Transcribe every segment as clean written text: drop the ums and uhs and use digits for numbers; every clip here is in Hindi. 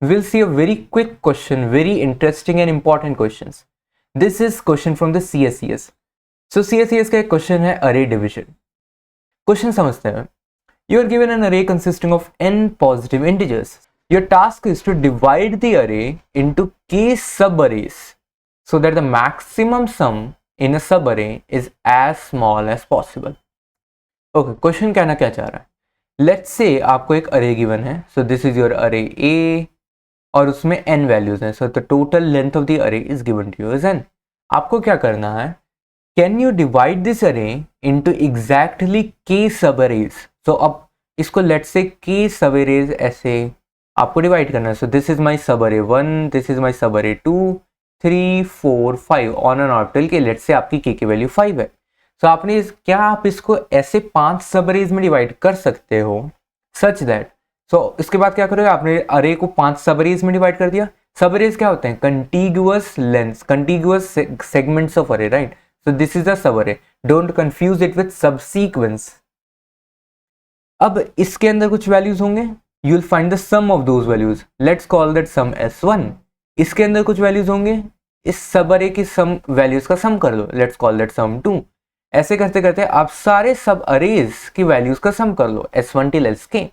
we'll see a very quick question, very interesting and important questions. This is question from the CSCS. So CSCS का एक question है array division. Question समझते हैं. You are given an array consisting of n positive integers. Your task is to divide the array into k subarrays so that the maximum sum in a subarray is as small as possible. Okay, question कहना क्या चाह रहा है? Let's say आपको एक array given है. So this is your array A और उसमें n values हैं. So the total length of the array is given to you as n. आपको क्या करना है? Can you divide this array into exactly k subarrays? So अब इसको let's say k subarrays ऐसे आपको डिवाइड करना है. So this is my subarray 1, this is my subarray 2, 3, 4, 5 on and up till k. Let's say आपकी k की वैल्यू 5 है. So आपने क्या आप इसको ऐसे 5 सबरेज में डिवाइड कर सकते हो सच दैट. सो इसके बाद क्या करोगे? आपने अरे को 5 सबरेज में डिवाइड कर दिया. सबरेज क्या होते हैं? Contiguous lengths, contiguous segments of array, right? So this is a subarray. Don't confuse it with subsequence. अब इसके अंदर कुछ वैल्यूज होंगे. You will find the sum of those values. Let's call that sum S1. इसके अंदर कुछ वैल्यूज होंगे. इस सबअरे की सम वैल्यूज का सम कर लो. Let's call that sum 2. ऐसे करते करते आप सारे सब अरेज की वैल्यूज का सम कर लो S1 till Sk.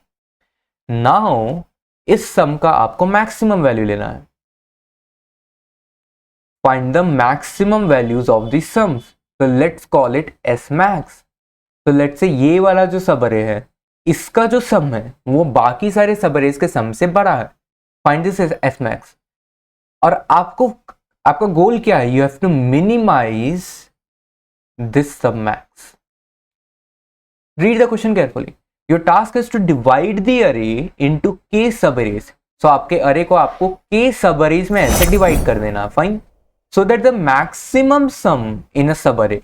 नाउ इस सम का आपको मैक्सिमम वैल्यू लेना है. Find the maximum values of the sums. तो let's call it S max. तो लेट्स से ये वाला जो सब अरे है इसका जो सम है वो बाकी सारे सब अरेज के सम से बड़ा है. Find this S max. और आपका गोल क्या है? You have to minimise this submax. Read the question carefully. Your task is to divide the array into k subarrays. So आपके array को आपको k subarrays में ऐसे डिवाइड कर देना. Fine. So that the maximum sum in a subarray.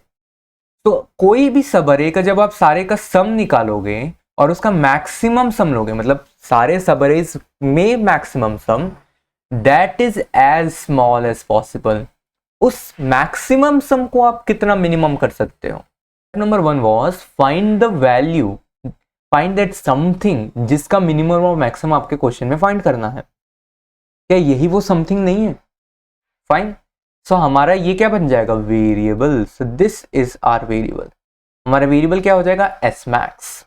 तो कोई भी subarray का जब आप सारे का सम निकालोगे और उसका मैक्सिमम सम लोगे, मतलब सारे subarrays में maximum some, that is as small as possible. उस मैक्सिमम सम को आप कितना मिनिमम कर सकते हो? Number 1 was find the value, find that something जिसका मिनिमम और मैक्सिमम आपके क्वेश्चन में फाइंड करना है. क्या यही वो समथिंग नहीं है? फाइन. सो हमारा ये क्या बन जाएगा? Variable. So this is our variable. हमारा वेरिएबल क्या हो जाएगा? S max.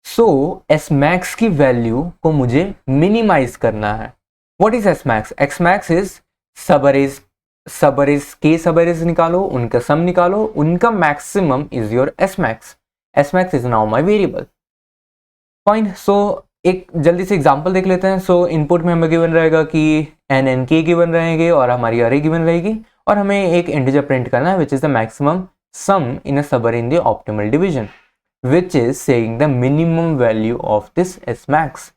सो S max की वैल्यू को मुझे मिनिमाइज करना है. What is S max? X max is subarrays. Subarrays के सबअरेज निकालो, उनका सम निकालो, उनका maximum is your S max. S max is now my variable. Fine. So एक जल्दी से एग्जांपल देख लेते हैं. सो इनपुट में हमें गिवन रहेगा कि n k गिवन रहेंगे और हमारी अरे गिवन रहेगी और हमें एक इंटीजर प्रिंट करना है which is the maximum sum in a subarray in the optimal division which is saying the minimum value of this S max.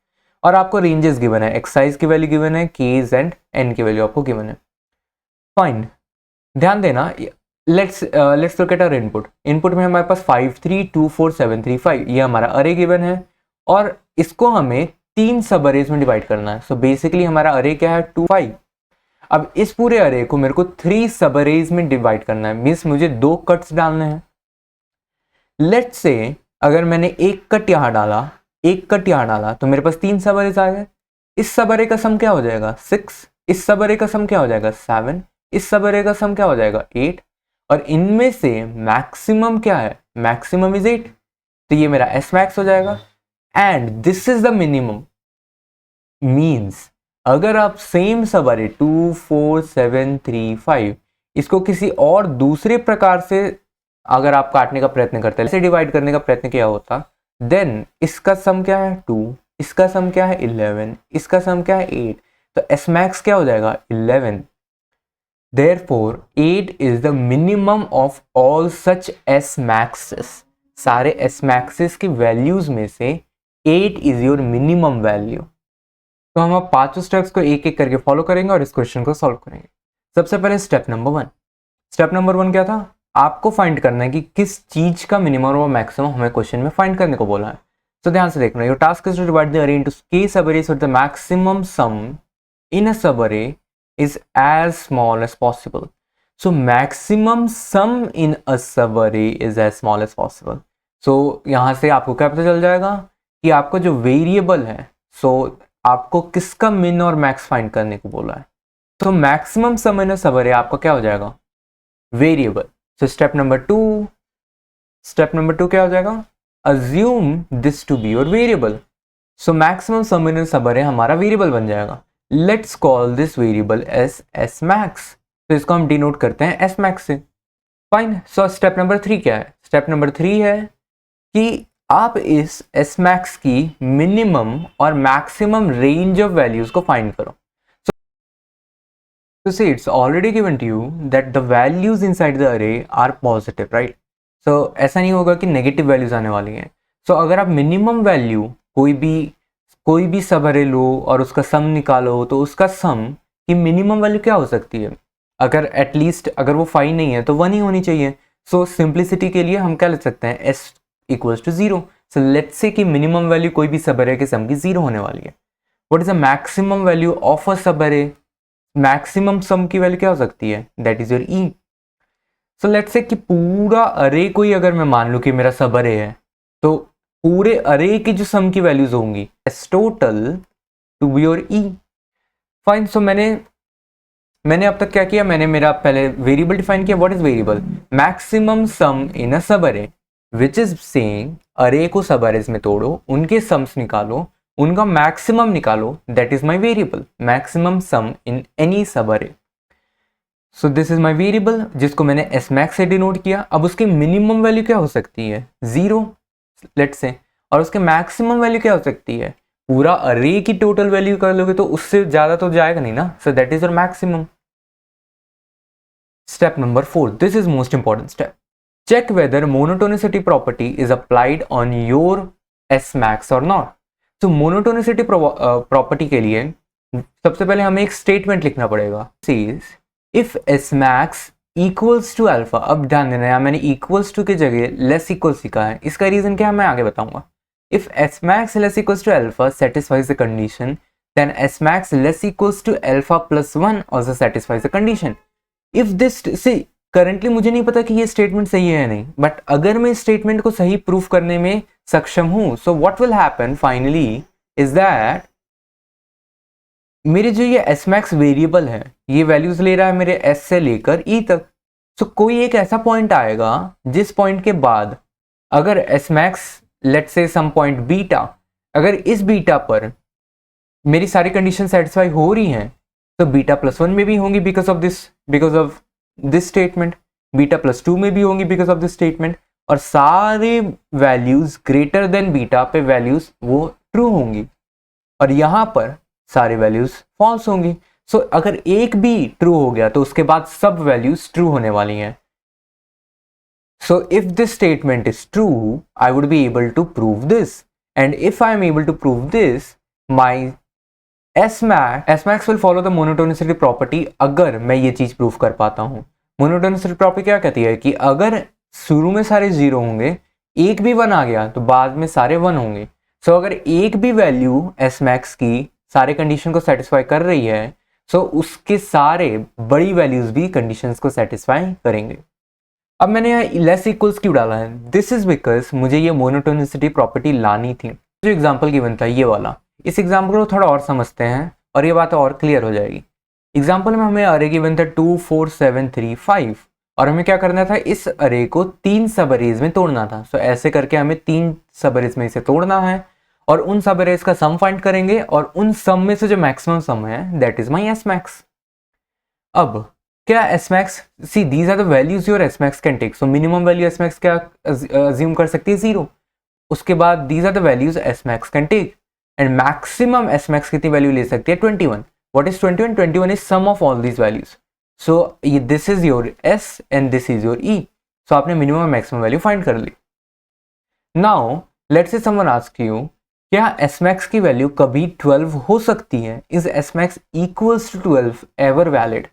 और आपको रेंजेस गिवन है, एक्स साइज की वैल्यू गिवन है, केज एंड n की वैल्यू आपको गिवन है. फाइन. ध्यान देना. Let's look at our input. Input में हमारे पास 5 3 2 4 7 3 5 ये हमारा अरे गिवन है और इसको हमें 3 सब अरेज में डिवाइड करना है. सो बेसिकली हमारा अरे क्या है? 2 5. अब इस पूरे अरे को मेरे को 3 सब अरेज में डिवाइड करना है. मीन्स मुझे 2 कट्स डालने हैं. लेट्स से अगर मैंने एक कट यहाँ डाला, एक कट यहाँ डाला तो मेरे पास 3 सब अरेज आ गए. इस सब अरे का सम क्या हो जाएगा? 6. इस सब अरे का सम क्या हो जाएगा? 7. इस सब अरे का सम क्या हो जाएगा? 8. और इनमें से मैक्सिमम क्या है? Maximum is 8. तो ये मेरा S max हो जाएगा. And this is the minimum. Means अगर आप सेम सब अरे 2 4 7 3 5 इसको किसी और दूसरे प्रकार से अगर आप काटने का प्रयत्न करते हैं, ऐसे डिवाइड करने का प्रयत्न किया होता, देन इसका सम क्या है? 2. इसका सम क्या है? 11. इसका सम क्या है? 8. तो S max क्या हो जाएगा? 11. Therefore 8 is the minimum of all such S maxes. सारे S maxes की वैल्यूज में से 8 is your minimum value. तो हम अब 5 स्टेप्स को एक एक करके फॉलो करेंगे और इस क्वेश्चन को सॉल्व करेंगे. सबसे पहले स्टेप नंबर 1. स्टेप नंबर 1 क्या था? आपको फाइंड करना है कि किस चीज का मिनिमम और मैक्सिमम हमें क्वेश्चन में फाइंड करने को बोला है. तो ध्यान से देखना. Your task is to divide the array into k subarrays with the maximum sum in a subarray is as small as possible. So maximum sum in a subarray is as small as possible. So यहाँ से आपको क्या पता चल जाएगा कि आपका जो वेरिएबल है, so आपको किसका मिन और मैक्स फाइंड करने को बोला है? तो मैक्सिमम सम इन अ सब अरे आपका क्या हो जाएगा? Variable. So step number two क्या हो जाएगा? Assume this to be your variable. So maximum sum in a subarray हमारा वेरिएबल बन जाएगा। Let's call this variable S S max. तो इसको हम डिनोट करते हैं एस मैक्स से। फाइन। सो स्टेप नंबर 3 क्या है? स्टेप नंबर 3 है कि आप इस एस मैक्स की मिनिमम और मैक्सिमम रेंज ऑफ वैल्यूज को फाइंड करो। So see, it's already given to you that the values inside the array are positive, right? So ऐसा नहीं होगा कि नेगेटिव वैल्यूज आने वाली हैं। So अगर आप मिनिमम वैल्यू कोई भी सब अरे लो और उसका सम निकालो, तो उसका सम की मिनिमम वैल्यू क्या हो सकती है? अगर एटलीस्ट अगर वो 5 नहीं है तो 1 ही होनी चाहिए। सो सिंप्लिसिटी के लिए हम क्या लिख सकते हैं? s equals to 0। So let's say कि मिनिमम वैल्यू कोई भी सब अरे के सम की 0 होने वाली है। What is the maximum value of a सब अरे? मैक्सिमम सम की वैल्यू क्या हो सकती है? That is your E. So let's say कि पूरा अरे कोई अगर मैं मान लूं कि मेरा सब अरे है, तो पूरे अरे की जो सम की वैल्यूज होंगी S total to be your E. Fine. So मैंने अब तक क्या किया? मैंने मेरा पहले वेरिएबल डिफाइन किया। What is variable? Maximum sum in a subarray, which is saying अरे को सब अरेज में तोड़ो, उनके सम्स निकालो, उनका मैक्सिमम निकालो, that is my variable. Maximum sum in any सब array. So this is my variable जिसको मैंने एस मैक्स से डिनोट किया। अब उसकी मिनिमम वैल्यू क्या हो सकती है? 0 लेट्स से, और उसके मैक्सिमम वैल्यू क्या हो सकती है? पूरा अरे की टोटल वैल्यू कर लोगे तो उससे ज्यादा तो जाएगा नहीं ना। So that is your maximum. Step number 4, this is most important step. Check whether monotonicity property is applied on your S max और नॉट। तो मोनोटोनिसिटी प्रॉपर्टी के लिए सबसे पहले हमें एक स्टेटमेंट लिखना पड़ेगा। If S max equals to alpha. अब ध्यान देना, यहाँ मैंने इक्वल्स टू की जगह लेस इक्वल्स लिखा है। इसका रीजन क्या है मैं आगे बताऊंगा। If S max less equals to alpha satisfies the condition, then s max less equals to alpha plus 1 also satisfies the condition. If this, see, currently मुझे नहीं पता कि ये स्टेटमेंट सही है या नहीं, बट अगर मैं इस स्टेटमेंट को सही प्रूफ करने में सक्षम हूं, सो what will happen finally is that मेरे जो ये एस मैक्स वेरिएबल है, ये वैल्यूज ले रहा है मेरे एस से लेकर ई तक। सो कोई एक ऐसा पॉइंट आएगा जिस पॉइंट के बाद अगर S max let's say some point beta, अगर इस बीटा पर मेरी सारी कंडीशन सेटिस्फाई हो रही हैं, तो बीटा प्लस 1 में भी होंगी because of this statement, beta plus 2 में भी होंगी बिकॉज ऑफ दिस स्टेटमेंट, और सारे वैल्यूज ग्रेटर देन बीटा पे वैल्यूज वो ट्रू होंगी, और यहां पर सारे वैल्यूज फॉल्स होंगी। सो अगर एक भी ट्रू हो गया तो उसके बाद सब वैल्यूज ट्रू होने वाली हैं। So if this statement is true, I would be able to prove this. And if I am able to prove this, my S max will follow the monotonicity property अगर मैं ये चीज प्रूव कर पाता हूँ। मोनोटोनिसिटी प्रॉपर्टी क्या कहती है कि अगर शुरू में सारे 0 होंगे, एक भी 1 आ गया तो बाद में सारे 1 होंगे। सो अगर एक भी वैल्यू S max की सारे कंडीशन को सेटिस्फाई कर रही है, सो उसके सारे बड़ी वैल्यूज भी कंडीशंस को सेटिस्फाई करेंगे। अब मैंने यहाँ लेस इक्वल्स क्यों डाला है? दिस इज बिकॉज मुझे ये मोनोटोनिसिटी प्रॉपर्टी लानी थी। जो एग्जाम्पल गिवन था ये वाला, इस एग्जाम्पल को थोड़ा और समझते हैं और ये बात और क्लियर हो जाएगी। एग्जाम्पल में हमें अरे गिवन था 2 4 7 3 5 और हमें क्या करना था? इस अरे को 3 सब अरेज में तोड़ना था। सो ऐसे करके हमें 3 सब अरेज में इसे तोड़ना है और उन सब अरेज का सम फाइंड करेंगे और उन सम में से जो मैक्सिमम सम है that is my S max. अब क्या S max, see these are the values your S max can take. So minimum value S max क्या assume कर सकती है? 0। उसके बाद these are the values S max can take and maximum S max कितनी वैल्यू ले सकती है? 21. What is 21? 21 is sum of all these values. So this is your S and this is your E. So आपने minimum और maximum value find कर ली। Now let's say someone asks you, क्या S max की वैल्यू कभी 12 हो सकती है? Is S max equals to 12 ever valid?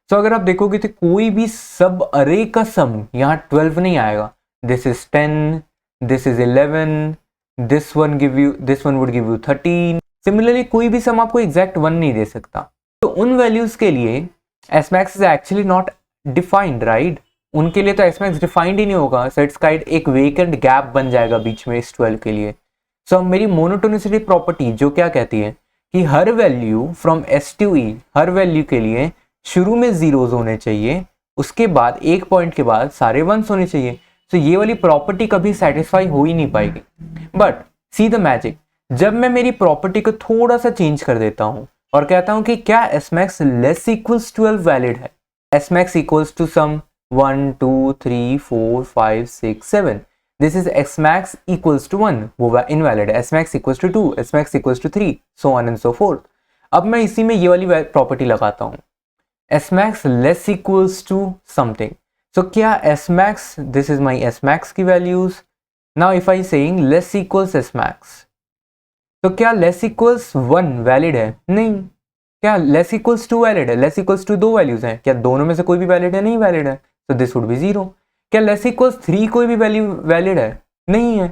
तो अगर आप देखोगे तो कोई भी सब अरे का सम यहाँ 12 नहीं आएगा। This is 10, this is 11, this one would give you 13। Similarly कोई भी सम आपको एग्जैक्ट 1 नहीं दे सकता। तो उन वैल्यूज के लिए S max is actually not defined, right? उनके लिए तो एस मैक्स डिफाइंड ही नहीं होगा। सो इट्स काइंड एक वेकेंट गैप बन जाएगा बीच में इस 12 के लिए। सो मेरी मोनोटोनिसिटी प्रॉपर्टी जो क्या कहती है कि हर value from S to E, हर वैल्यू के लिए शुरू में जीरोज होने चाहिए, उसके बाद एक पॉइंट के बाद सारे वंस होने चाहिए। तो ये वाली प्रॉपर्टी कभी सेटिस्फाई हो ही नहीं पाएगी। बट सी द मैजिक, जब मैं मेरी प्रॉपर्टी को थोड़ा सा चेंज कर देता हूं और कहता हूं कि क्या s max less equals 12 valid है, s max equals to sum 1 2 3 4 5 6 7, this is s max equals to 1, वो इनवैलिड है, s max equals to 2, s max equals to 3, so on and so forth. अब मैं इसी में ये वाली प्रॉपर्टी लगाता हूं, s max less equals to something. So क्या s max, this is my S max की values. Now if I saying less equals S max, तो क्या लेस इक्वल्स 1 वैलिड है? नहीं। क्या लेस इक्वल्स 2 वैलिड है? लेस इक्वल्स टू 2 वैल्यूज हैं, क्या दोनों में से कोई भी वैलिड है? नहीं वैलिड है, तो दिस वुड बी 0। क्या लेस इक्वल्स 3 कोई भी वैल्यू वैलिड है? नहीं है।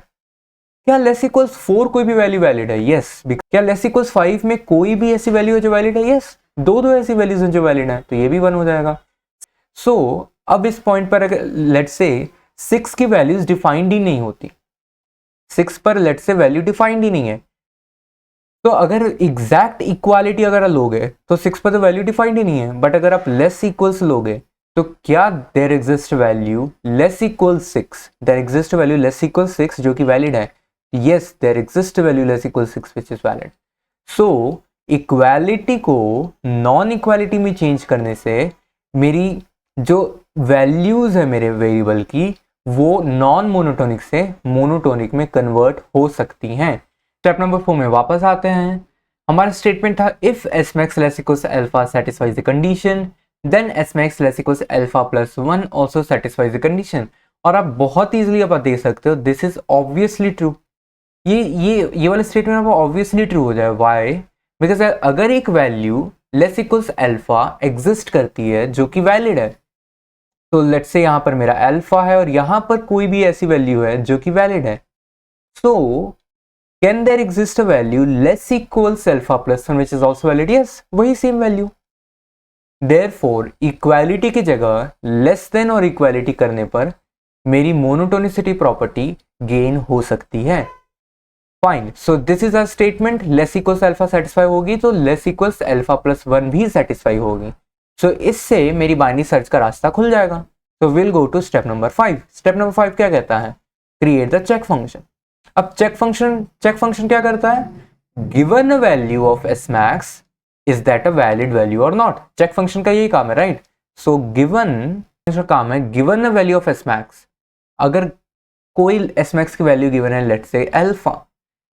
क्या लेस इक्वल्स 4 कोई भी वैल्यू वैलिड है? यस। क्या लेस इक्वल्स 5 में कोई भी ऐसी वैल्यू है जो वैलिड है? यस। दो ऐसी वैल्यूज हैं जो वैलिड है, तो ये भी 1 हो जाएगा। सो अब इस पॉइंट पर अगर लेट्स से 6 की वैल्यूज डिफाइंड ही नहीं होती, 6 पर लेट्स से वैल्यू डिफाइंड ही नहीं है, तो अगर एग्जैक्ट इक्वालिटी अगर लोगे तो 6 पर तो वैल्यू डिफाइंड ही नहीं है। बट अगर आप लेस इक्वल्स लोगे तो क्या there exist value less equal 6, there exist value less equal 6 जो कि वैलिड है? Yes, there exist value less equal 6 which is valid. So equality को नॉन इक्वालिटी में चेंज करने से मेरी जो वैल्यूज है मेरे वेरिएबल की वो नॉन मोनोटोनिक से मोनोटोनिक में कन्वर्ट हो सकती हैं। स्टेप नंबर 4 में वापस आते हैं। हमारा स्टेटमेंट था if S max less equals alpha satisfies the condition, then S max less equals alpha plus 1 also satisfies the condition. और आप बहुत इजीली आप देख सकते हो दिस इज ऑब्वियसली ट्रू। ये वाला स्टेटमेंट आपको ऑब्वियसली ट्रू हो जाए। व्हाई? बिकॉज अगर एक value less equals alpha exist करती है जो कि वैलिड है, तो लेट्स से यहां पर मेरा अल्फा है और यहां पर कोई भी ऐसी वैल्यू है जो कि वैलिड है, सो can there exist a value less equals alpha plus 1 which is also valid? Yes, वही सेम वैल्यू। therefore इक्वालिटी की जगह लेस देन और इक्वालिटी करने पर मेरी मोनोटोनिसिटी प्रॉपर्टी गेन हो सकती है। Fine, so this is a statement, less equals alpha satisfy होगी तो लेस इक्वल्स अल्फा प्लस 1 भी सेटिस्फाई होगी। सो इससे मेरी बाइनरी सर्च का रास्ता खुल जाएगा। तो will go to step number 5। Step number 5 क्या कहता है? Create the check function. अब चेक फंक्शन क्या करता है? Given a value of S max is that a valid value और नॉट। चेक फंक्शन का यही काम है, राइट? सो गिवन काम है, given a value of S max, अगर कोई एस मैक्स की वैल्यू गिवन है let's say alpha,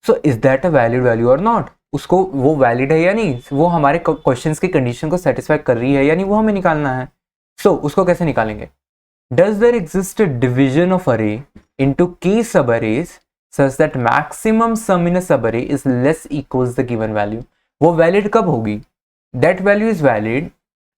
so is that a valid value और नॉट, उसको वो वैलिड है या नहीं, वो हमारे क्वेश्चंस की कंडीशन को सेटिस्फाई कर रही है या नहीं, वो हमें निकालना है। सो उसको कैसे निकालेंगे? Does there exist a division of array into k subarrays such that maximum sum in a subarray is less equals the given value? वो वैलिड कब होगी? That value is valid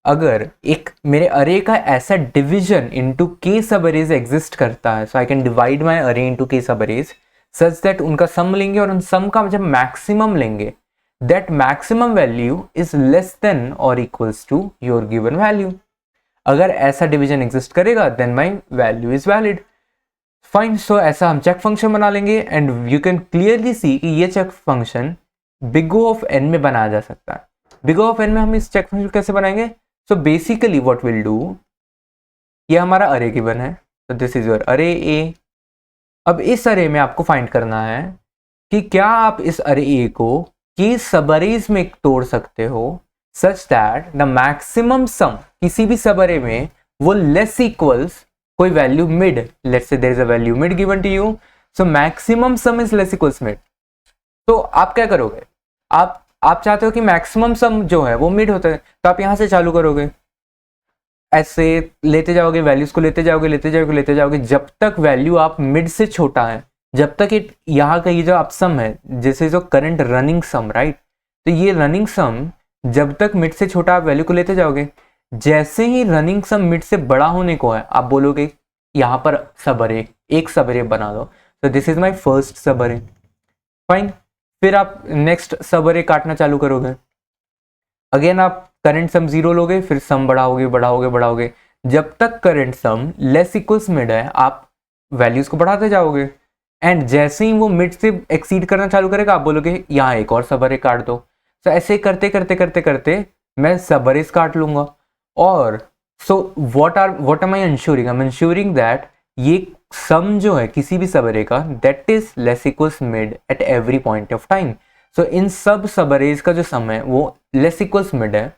अगर एक मेरे अरे का ऐसा डिवीजन इनटू k सब अरेज एग्जिस्ट करता है। So I can divide my अरे इनटू k सब अरेज सच दैट उनका सम लेंगे और उन सम का जब मैक्सिमम लेंगे that maximum value is less than और equals to your given value. अगर ऐसा डिवीजन एग्जिस्ट करेगा then my value is valid. Fine, so ऐसा हम चेक फंक्शन बना लेंगे and you can clearly see कि ये check function big O of n में बनाया जा सकता है। बिग O ऑफ n में हम इस चेक फंक्शन कैसे बनाएंगे? सो बेसिकली व्हाट विल डू, ये हमारा अरे गिवन है, तो दिस इज योर अरे ए। अब इस अरे में आपको फाइंड करना है कि क्या आप इस अरे ए को k सब अरेज में तोड़ सकते हो such that the maximum sum किसी भी सब अरे में वो लेस इक्वल्स कोई value mid, let's say there is a value mid given to you, so maximum sum is less equals mid. तो आप क्या करोगे? आप चाहते हो कि मैक्सिमम सम जो है वो मिड होता है, तो आप यहां से चालू करोगे, ऐसे लेते जाओगे, वैल्यूज को लेते जाओगे जब तक वैल्यू आप मिड से छोटा है, जब तक यहाँ का ये जो आप सम है, जैसे जो करंट रनिंग सम, राइट? तो ये रनिंग सम जब तक मिड से छोटा आप वैल्यू को लेते जाओगे, जैसे ही रनिंग सम मिड से बड़ा होने को है आप बोलोगे यहाँ पर सब अरे, एक सब अरे बना दो, तो दिस इज माय फर्स्ट सब अरे। फाइन, फिर आप नेक्स्ट सब अरे काटना चालू करोगे, अगेन आप करंट सम 0 लोगे, फिर सम बढ़ाओगे, जब तक current sum less equals mid है आप वैल्यूज को बढ़ाते जाओगे, एंड जैसे ही वो मिड से एक्सीड करना चालू करेगा आप बोलोगे यहाँ एक और सब अरे काट दो। सो ऐसे करते करते करते करते मैं सब अरेज काट लूंगा। और so what am I ensuring, I am ensuring that ये सम जो है किसी भी सब अरे का that is less equals mid at every point of time. So in sub arrays का जो सम है वो लेस इक्वल्स मिड है।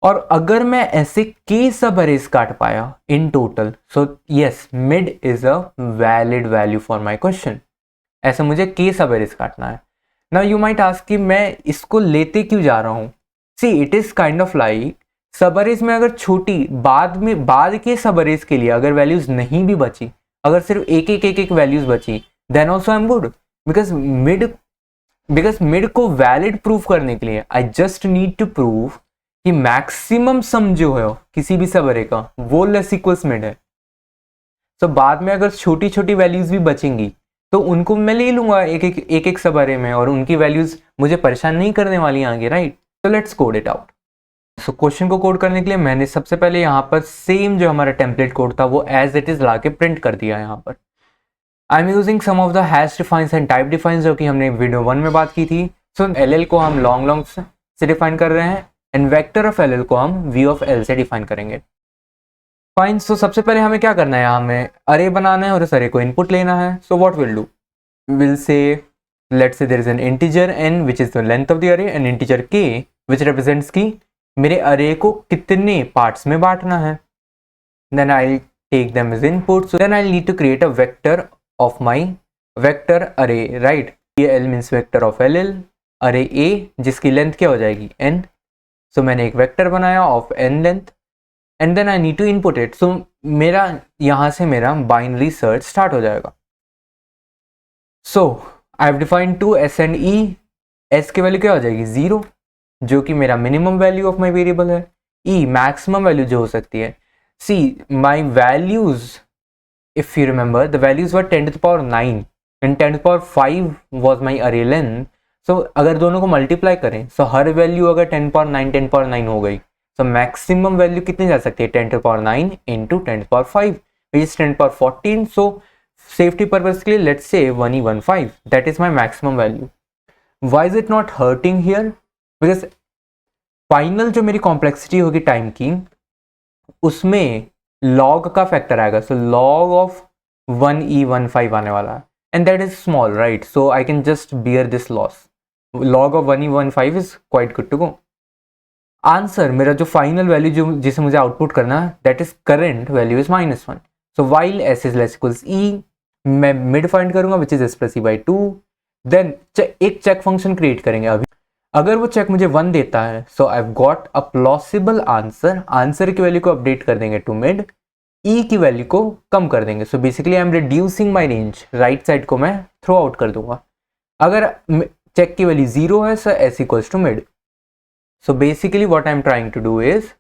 और अगर मैं ऐसे के सब अरेज काट पाया in total, so yes mid is a valid value for my question. ऐसा मुझे के सब अरेज काटना है। नाउ यू माइट आस्क कि मैं इसको लेते क्यों जा रहा हूं। See it is kind of like सब अरेज में अगर छोटी बाद के सब अरेज के लिए अगर वैल्यूज नहीं भी बची, अगर सिर्फ एक वैल्यूज बची, then also I am good. Because mid को वैलिड प्रूफ करने के लिए I just need to prove कि मैक्सिमम सम जो है किसी भी सब अरे का वो लेस इक्वल्स मिड है। तो बाद में अगर छोटी छोटी वैल्यूज भी बचेंगी तो उनको मैं ले लूंगा एक सब अरे में, और उनकी वैल्यूज मुझे परेशान नहीं करने वाली आगे, राइट। तो let's code it out. So question को कोड करने के लिए मैंने सबसे पहले यहाँ पर सेम जो हमारा टेम्पलेट कोड था वो एज इट इज ला के प्रिंट कर दिया। यहाँ पर I am using some of the hash defines and type defines जो कि हमने वीडियो 1 में बात की थी। सो एल को हम लॉन्ग से डिफाइन कर रहे हैं एंड वेक्टर ऑफ एल को हम वी ऑफ एल से डिफाइन करेंगे। फाइन। सो सबसे पहले हमें क्या करना है, हमें अरे बनाना है और उस अरे को इनपुट लेना है। So what will do, will say let's say there is an integer n which is the length of the array and integer k which represents की मेरे अरे को कितने पार्ट्स में बांटना है। Then I take them as input. So then I need to create a vector of my vector array, right. ये l means vector of ll array a जिसकी लेंथ क्या हो जाएगी n। सो मैंने एक वेक्टर बनाया of n length and then I need to input it. So मेरा यहाँ से मेरा बाइनरी सर्च स्टार्ट हो जाएगा। So I have defined two s and e। s की वैल्यू क्या हो जाएगी 0 जो कि मेरा minimum value of my variable है, e मैक्सिमम वैल्यू जो हो सकती है। See my values, if you remember the values were 10 to the power 9 and 10 to the power 5 was my अरे लेंथ। सो अगर दोनों को मल्टीप्लाई करें, सो हर वैल्यू अगर 10 to the power 9 10 to the power 9 हो गई, सो मैक्सिमम वैल्यू कितनी जा सकती है 10 to the power 9 into 10 to the power 5 which is 10 to the power 14। So safety purpose के लिए let's say 1115 that is my maximum value. Why is it not hurting here, because final जो मेरी कॉम्प्लेक्सिटी होगी टाइम की उसमें लॉग का फैक्टर आएगा। सो लॉग ऑफ 1e15 आने वाला है and that is small, right. So I can just bear this loss. Log of 1e15 is quite good to go. Answer मेरा जो फाइनल वैल्यू जो जिसे मुझे आउटपुट करना है that is current value is -1। So while s is less equals e, मैं मिड फाइंड करूंगा which is s plus e/2। देन एक चेक फंक्शन क्रिएट करेंगे। अभी अगर वो चेक मुझे 1 देता है, so I have got a plausible answer. Answer की वैल्यू को अपडेट कर देंगे टू मिड, ई की वैल्यू को कम कर देंगे। So basically I am reducing my range, right side को मैं थ्रो आउट कर दूंगा। अगर चेक की वैल्यू 0 है, so s equals to mid. So basically what I am trying to do is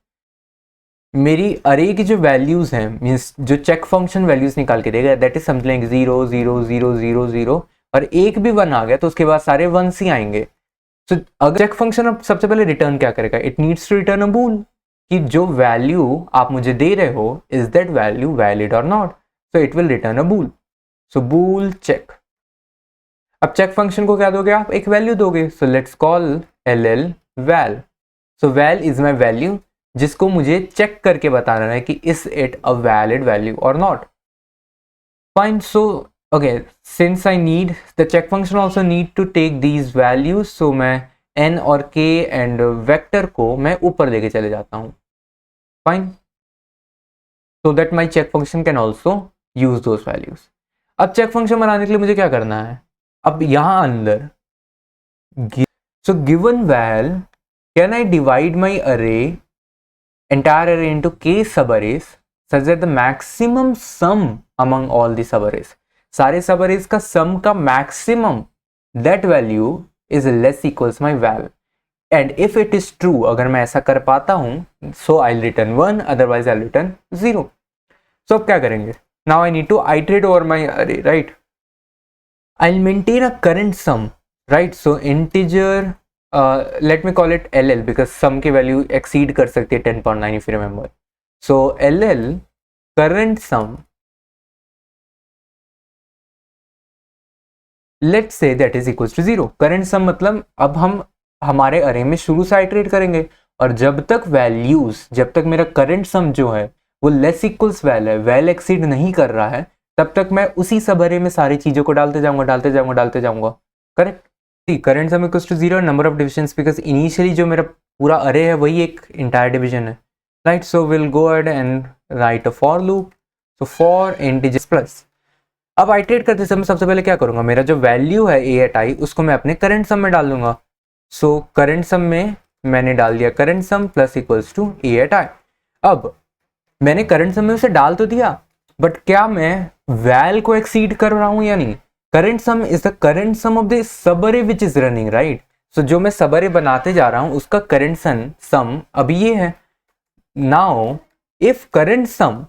मेरी अरे की जो वैल्यूज हैं, मीन्स जो चेक फंक्शन वैल्यूज निकाल के देगा दैट इज समथिंग लाइक 0 0 0 0 0 और एक भी 1 आ गया तो उसके बाद सारे 1 ही आएंगे। सो अगर चेक फंक्शन अब सबसे पहले रिटर्न क्या करेगा, it needs to return a bool कि जो वैल्यू आप मुझे दे रहे हो इज दैट वैल्यू वैलिड और not. So it will return a bool. So bool check. अब चेक फंक्शन को क्या दोगे आप, एक वैल्यू दोगे। So let's call ll val। So val is my value जिसको मुझे चेक करके बताना है कि is it a valid value और not. Fine. So okay, since I need the check function also need to take these values, so मैं n और k and vector को मैं ऊपर लेके चले जाता हूँ। Fine, so that my check function can also use those values। अब check function बनाने के लिए मुझे क्या करना है, अब यहाँ अंदर so given val can I divide my array entire array into k subarrays such that the maximum sum among all the subarrays, सारे सब अरेज का सम का maximum that value is less equals my val and if it is true, अगर मैं ऐसा कर पाता हूं so I return 1 otherwise I return 0। So अब क्या करेंगे, now I need to iterate over my array, right. I will maintain a current sum, right. So integer let me call it ll because sum की वैल्यू एक्सीड कर सकती है 10 power 9 if you remember. So ll current sum let's say that is equals to 0। Current sum मतलब अब हम हमारे अरे में शुरू से आइटरेट करेंगे, और जब तक मेरा करंट सम जो है वो लेस इक्वल्स वैल है, वैल एक्सीड नहीं कर रहा है, तब तक मैं उसी सब अरे में सारी चीजों को डालते जाऊंगा। Correct. Current sum equals to 0, number of divisions, because initially जो मेरा पूरा अरे है वही एक इंटायर डिवीजन है, right. So will go ahead and write a for loop. So for integers plus, अब आइटरेट करते समय सबसे पहले क्या करूंगा, मेरा जो वैल्यू है ए एट आई उसको मैं अपने करंट सम में डाल दूंगा। सो करंट सम में मैंने डाल दिया current sum plus equals to a at i. अब मैंने करंट सम में उसे डाल तो दिया, बट क्या मैं वैल को एक्सीड कर रहा हूं या नहीं? Current sum is the current some of the sub अरे विच इज रनिंग, राइट। सो जो मैं सब अरे बनाते जा रहा हूं उसका करंट सम अभी ये है। नाउ इफ करंट सम,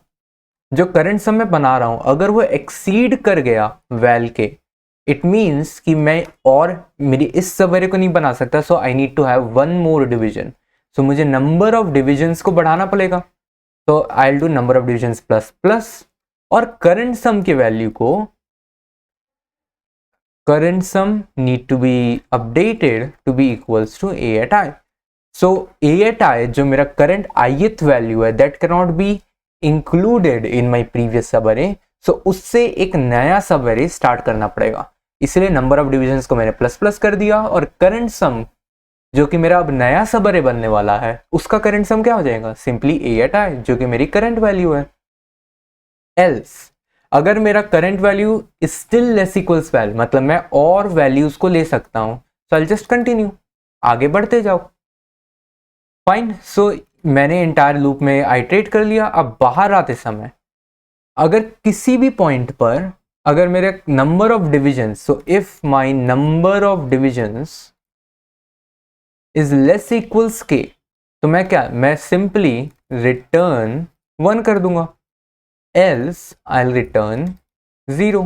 जो करंट सम मैं बना रहा हूं, अगर वो एक्सीड कर गया वैल के, इट मीन्स कि मैं और मेरी इस सब अरे को नहीं बना सकता। So I need to have one more division. So मुझे नंबर ऑफ डिविजन्स को बढ़ाना पड़ेगा। तो I will do number of divisions plus plus, और करंट सम के वैल्यू को, current sum need to be updated to be equals to a at i. So a at i जो मेरा करंट ith वैल्यू है, that can not be included in my previous sub array. सो उससे एक नया सब अरे स्टार्ट करना पड़ेगा, इसलिए नंबर ऑफ डिविजन्स को मैंने प्लस प्लस कर दिया, और करंट सम जो कि मेरा अब नया सब अरे बनने वाला है उसका करंट सम क्या हो जाएगा, सिंपली ए एट आई जो कि मेरी करंट वैल्यू है। एल्स अगर मेरा current value still less equals val, मतलब मैं और वैल्यूज को ले सकता हूं, सो आई जस्ट कंटिन्यू, आगे बढ़ते जाओ। फाइन। सो मैंने इंटायर लूप में आइटरेट कर लिया। अब बाहर आते समय अगर किसी भी पॉइंट पर अगर मेरे number of divisions, so if my number of divisions is less equals के, तो मैं सिंपली रिटर्न 1 कर दूंगा, else I will return 0।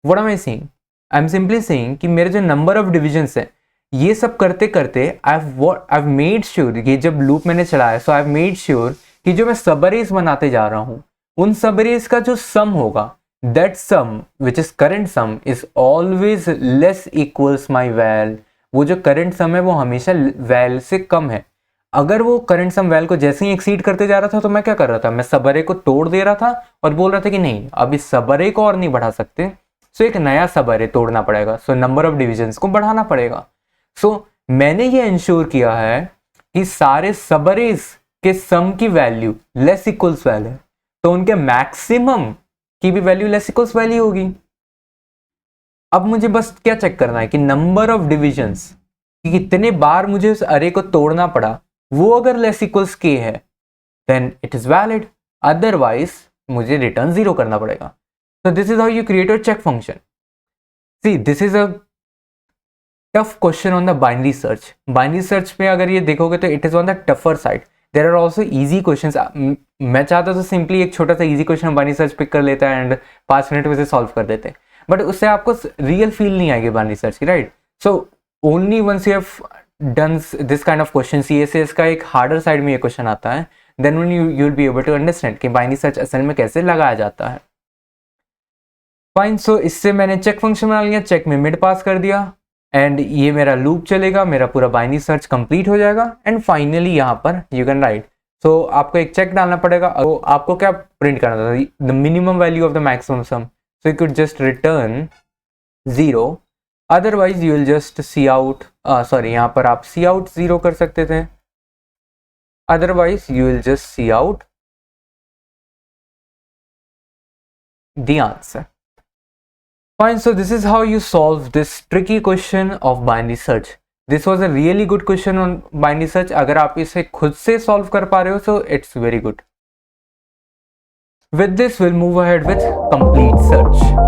What am I saying? I am simply saying कि मेरे जो नंबर ऑफ डिविजन्स है, ये सब करते करते आई हैव मेड श्योर, ये जब लूप मैंने चलाया, सो आई हैव मेड श्योर कि जो मैं सबअरेज बनाते जा रहा हूं, उन सबअरेज का जो सम होगा, that sum which is current sum is always less equals my val. वो जो करंट सम है वो हमेशा वैल से कम है। अगर वो करंट सम वैल को जैसे ही एक्सीड करते जा रहा था, तो मैं क्या कर रहा था, मैं सबअरे को तोड़ दे रहा था और बोल रहा था कि नहीं, अब इस सबअरे को और नहीं बढ़ा सकते, सो एक नया सबअरे तोड़ना पड़ेगा, सो नंबर ऑफ डिविजन्स को बढ़ाना पड़ेगा। सो मैंने ये इंश्योर किया है कि सारे सबअरेज के सम की वैल्यू लेस इक्वल्स वैल है, तो उनके मैक्सिमम की भी वैल्यू लेस इक्वल्स वैल्यू होगी। अब मुझे बस क्या चेक करना है कि नंबर ऑफ डिविजन्स, कि कितने बार मुझे उस अरे को तोड़ना पड़ा, वो अगर लेस इक्वल्स के है then it is valid, otherwise मुझे रिटर्न 0 करना पड़ेगा। So this is how you create your check function. See, this is a tough question on the binary search. Binary search पे अगर ये देखोगे तो it is on the tougher side. There are also easy questions. मैं चाहता तो सिंपली एक छोटा सा easy question binary search pick कर लेता है एंड 5 मिनट में से सॉल्व कर देते, बट उससे आपको रियल फील नहीं आएगी binary search की, right. So only once you have done this kind of question, CSS का एक हार्डर साइड में ये क्वेश्चन आता है, then you will be able to understand कि binary search असल में कैसे लगाया जाता है। फाइन। सो इससे मैंने चेक फंक्शन बना लिया, चेक में मिड पास कर दिया, एंड ये मेरा लूप चलेगा, मेरा पूरा बाइनरी सर्च कंप्लीट हो जाएगा, एंड फाइनली यहाँ पर यू कैन राइट। सो आपको एक चेक डालना पड़ेगा, तो आपको क्या प्रिंट करना था, the minimum value of the maximum some, so you could just return 0, otherwise you will just see out, sorry यहाँ पर आप सी आउट 0 कर सकते थे, otherwise you will just see out the answer. Fine, so this is how you solve this tricky question of binary search. This was a really good question on binary search. अगर आप इसे खुद से solve कर पा रहे हो, so it's very good. With this, we'll move ahead with complete search.